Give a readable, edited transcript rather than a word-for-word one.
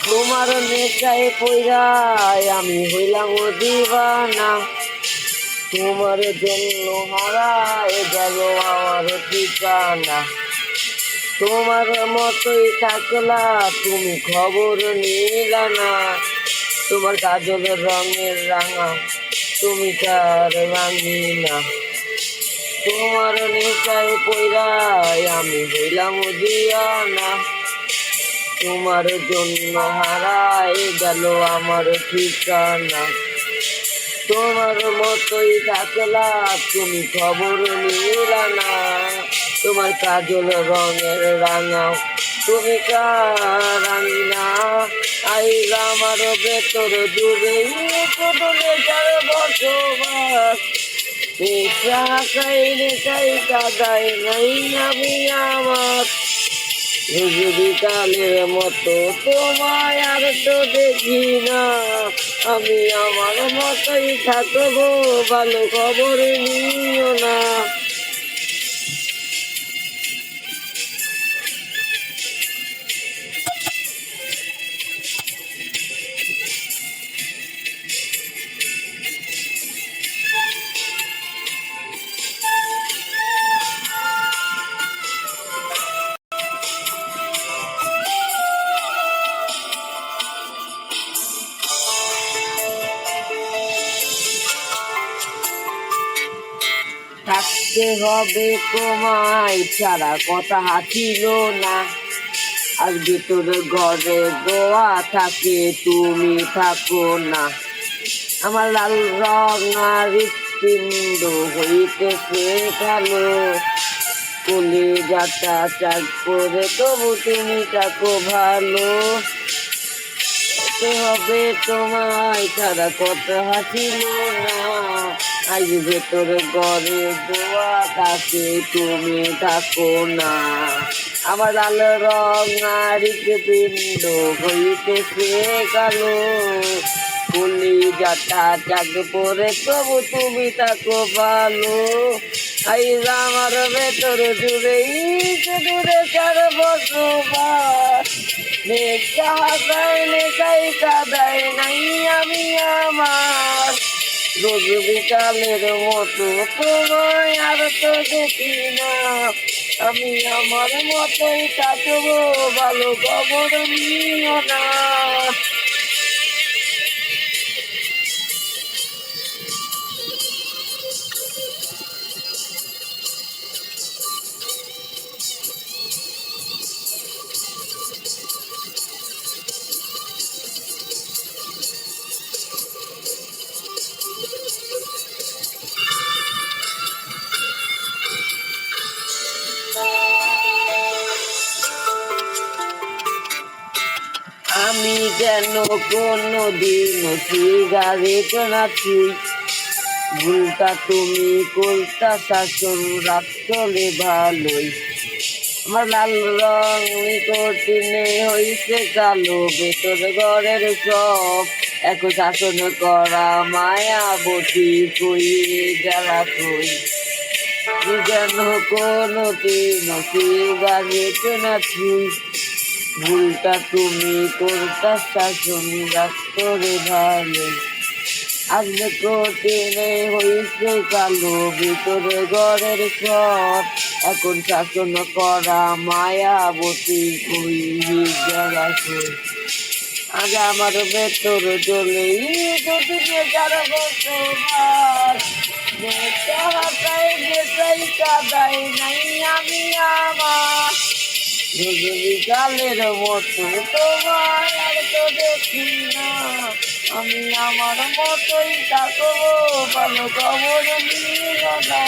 তোমার নেশায় পইরায় আমি হইলাম দিবানা, তোমার জন্য হারায় গেল আমার ঠিকানা। তোমার মতোই থাকলা তুমি খবর নিলা না, তোমার কাজলের রঙের রাঙা তুমি তার রাঙি না। তোমার নেশায় পইরায় আমি হইলাম দিয়ানা, তোমার জন্য হারায় গেল আমার ঠিকানা। তোমার মতোই থাকলা তুমি খবর নিলা না, তোমার কাজল রঙের রাঙাও তুমি রাঙি না। আইল আমার ভেতর জুড়ে কদলে যার বসবাস, নেশাই কাদায় নাই আমি আমার। বিকালের মতো তোমায় আর তো দেখি না, আমি আমার মতোই থাকবো, ভালো খবর নিও না। থাকতে হবে তোমায় ছাড়া কথা হাসিল না, আর ভিতরে ঘরে দোয়া থাকে তুমি থাকো না। আমার লাল রং আর হৃৎপিণ্ড হইতেছে কালো, কলিজাটা চাক করে তবু তুমি থাকো ভালো। হবে তোমায় ছাড়া কথা হাসিল না, আজ ভেতরে ঘরে দোয়া থাকে তুমি থাকো না। আমার লাল রং আর হৃৎপিণ্ড হইতেছে কালো, কলিজাটা চাক পরে তবু তুমি থাকো ভালো। আইজ আমার ভেতর জুড়ে দূরে চার বসবাস, নেশাই কাদায় নাই আমি আমার। রোজ বিকালের মতো তোমায় আর তো দেখি না, আমি আমার মতোই থাকবো, ভালো খবর নিও না। আমি যেন কোনোদিন সিগারেট না ছুঁই, ভুলটা তুমি কোলটা শাসন রাখলে ভালোই। আমার লাল রং নিকটিনে হইছে কালো, ভেতর ঘরের সব এখন শাসন করা মায়াবতী কই যারা কই। যেন কোনোদিন সিগারেট না ছুঁই, ভুলটা তুমি করতা শাসন রাখলে ভালো। আজ কঠিনে হইছে কালো, ভিতরে ঘরের সব এখন শাসন করা মায়াবতী কই যারা কই। আজ আমার ভেতর চলে দুদিনে যার বসবাস, নেশাই কাদায় নাই আমি আমার। বিকালের মতো তোমায় আর তো দেখি না, আমি আমার মতোই থাকবো, ভালো খবর নিও না।